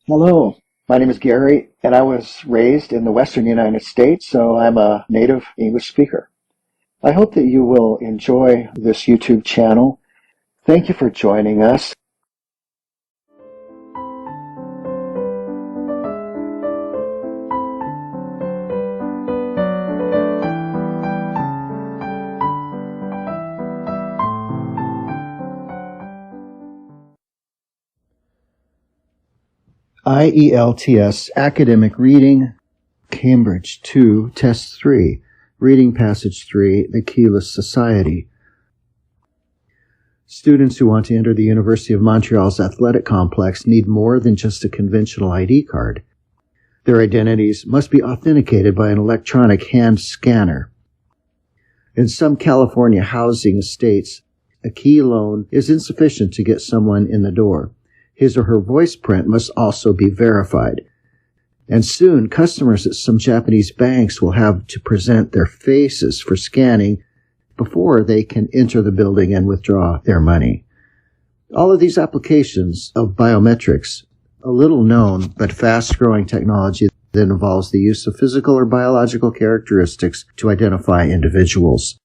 Hello, my name is Gary, and I was raised in the Western United States, so I'm a native English speaker. I hope that you will enjoy this YouTube channel. Thank you for joining us. IELTS Academic Reading, Cambridge 2, Test 3, Reading Passage 3, The Keyless Society. Students who want to enter the University of Montreal's athletic complex need more than just a conventional ID card. Their identities must be authenticated by an electronic hand scanner. In some California housing estates, a key alone is insufficient to get someone in the door. His or her voice print must also be verified. And soon, customers at some Japanese banks will have to present their faces for scanning before they can enter the building and withdraw their money. All of these applications of biometrics, a little known but fast-growing technology that involves the use of physical or biological characteristics to identify individuals.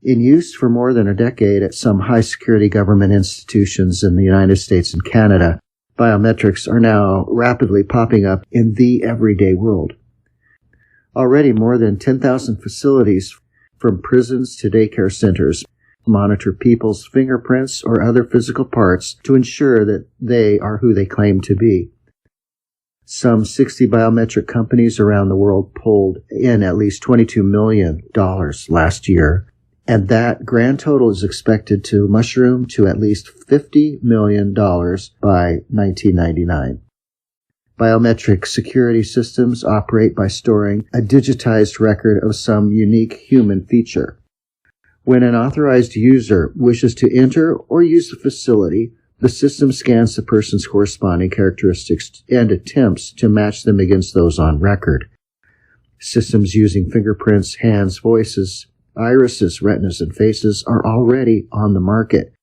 In use for more than a decade at some high-security government institutions in the United States and Canada, biometrics are now rapidly popping up in the everyday world. Already more than 10,000 facilities, from prisons to daycare centers, monitor people's fingerprints or other physical parts to ensure that they are who they claim to be. Some 60 biometric companies around the world pulled in at least $22 million last year, and that grand total is expected to mushroom to at least $50 million by 1999. Biometric security systems operate by storing a digitized record of some unique human feature. When an authorized user wishes to enter or use the facility, the system scans the person's corresponding characteristics and attempts to match them against those on record. Systems using fingerprints, hands, voices, irises, retinas, and faces are already on the market.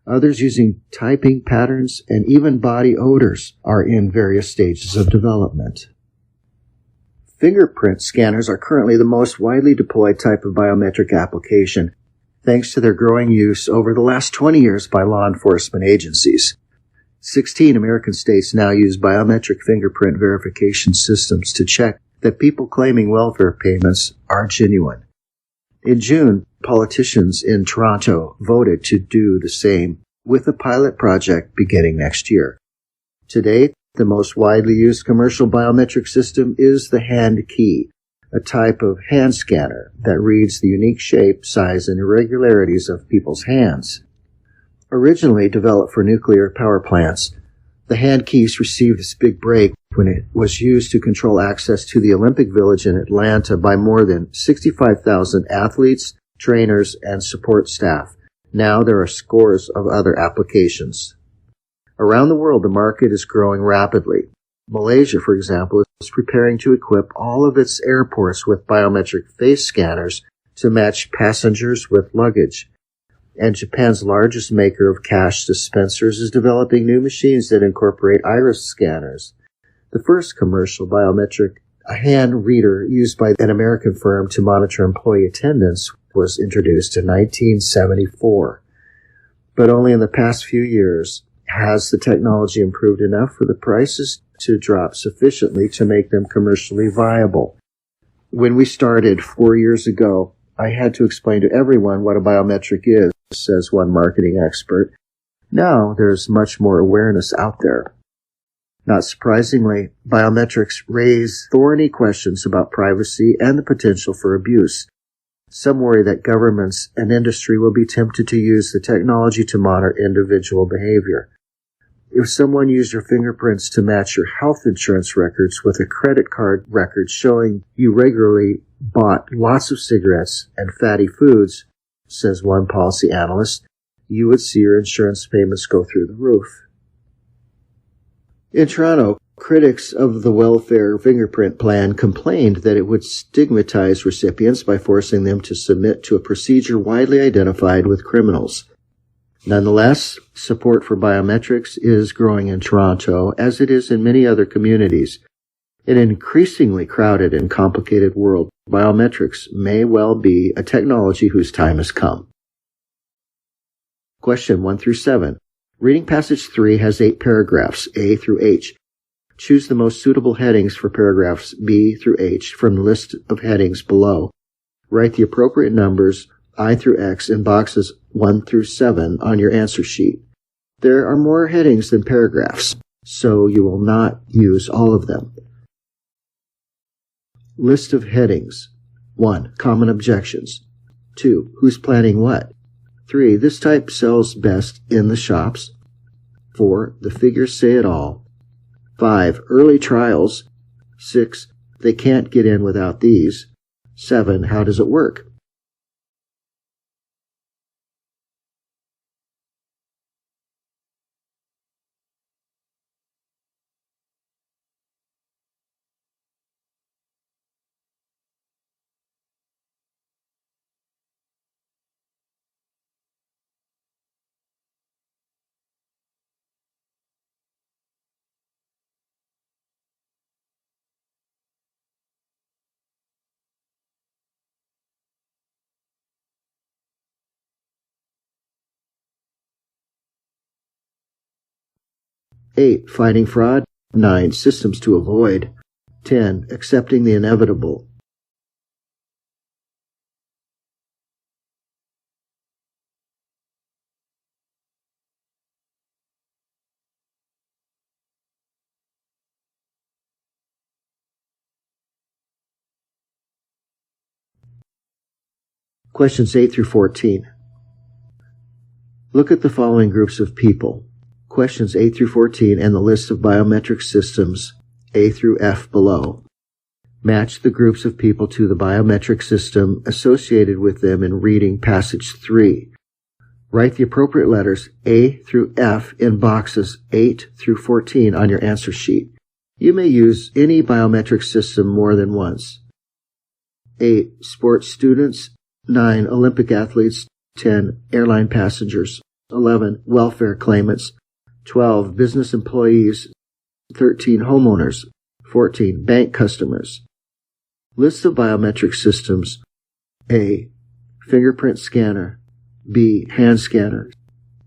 Others using typing patterns and even body odors are in various stages of development. Fingerprint scanners are currently the most widely deployed type of biometric application, thanks to their growing use over the last 20 years by law enforcement agencies. 16 American states now use biometric fingerprint verification systems to check that people claiming welfare payments are genuine. In June, politicians in Toronto voted to do the same with a pilot project beginning next year. To date, the most widely used commercial biometric system is the hand key, a type of hand scanner that reads the unique shape, size, and irregularities of people's hands. Originally developed for nuclear power plants, the hand keys received its big break when it was used to control access to the Olympic Village in Atlanta by more than 65,000 athletes, trainers, and support staff. Now there are scores of other applications. Around the world, the market is growing rapidly. Malaysia, for example, is preparing to equip all of its airports with biometric face scanners to match passengers with luggage. And Japan's largest maker of cash dispensers is developing new machines that incorporate iris scanners. The first commercial biometric hand reader used by an American firm to monitor employee attendance was introduced in 1974. But only in the past few years has the technology improved enough for the prices to drop sufficiently to make them commercially viable. When we started 4 years ago, I had to explain to everyone what a biometric is, says one marketing expert. Now there's much more awareness out there. Not surprisingly, biometrics raise thorny questions about privacy and the potential for abuse. Some worry that governments and industry will be tempted to use the technology to monitor individual behavior. If someone used your fingerprints to match your health insurance records with a credit card record showing you regularly bought lots of cigarettes and fatty foods, says one policy analyst, you would see your insurance payments go through the roof. In Toronto, critics of the welfare fingerprint plan complained that it would stigmatize recipients by forcing them to submit to a procedure widely identified with criminals. Nonetheless, support for biometrics is growing in Toronto, as it is in many other communities. In an increasingly crowded and complicated world, biometrics may well be a technology whose time has come. Question 1 through 7. Reading passage 3 has 8 paragraphs, A through H. Choose the most suitable headings for paragraphs B through H from the list of headings below. Write the appropriate numbers I through X in boxes 1 through 7 on your answer sheet. There are more headings than paragraphs, so you will not use all of them. List of headings. 1. Common objections. 2. Who's planning what? 3. This type sells best in the shops. 4. The figures say it all. 5. Early trials. 6. They can't get in without these. 7. How does it work? Eight, fighting fraud. 9, systems to avoid. 10, accepting the inevitable. Questions 8 through 14. Look at the following groups of people. Questions 8 through 14 and the list of biometric systems A through F below. Match the groups of people to the biometric system associated with them in reading passage 3. Write the appropriate letters A through F in boxes 8 through 14 on your answer sheet. You may use any biometric system more than once. 8. Sports students. 9. Olympic athletes. 10. Airline passengers. 11. Welfare claimants. 12. Business employees. 13. Homeowners. 14. Bank customers. List of biometric systems. A. Fingerprint scanner. B. Hand scanner.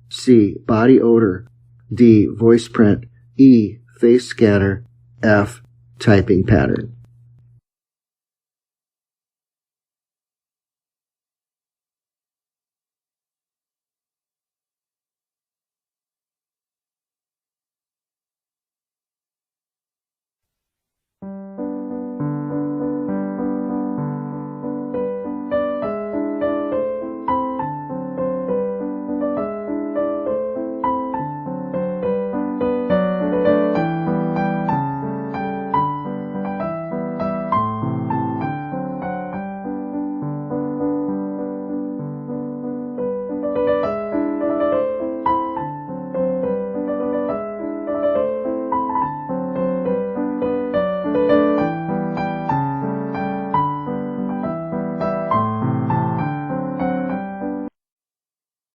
C. Body odor. D. Voice print. E. Face scanner. F. Typing pattern.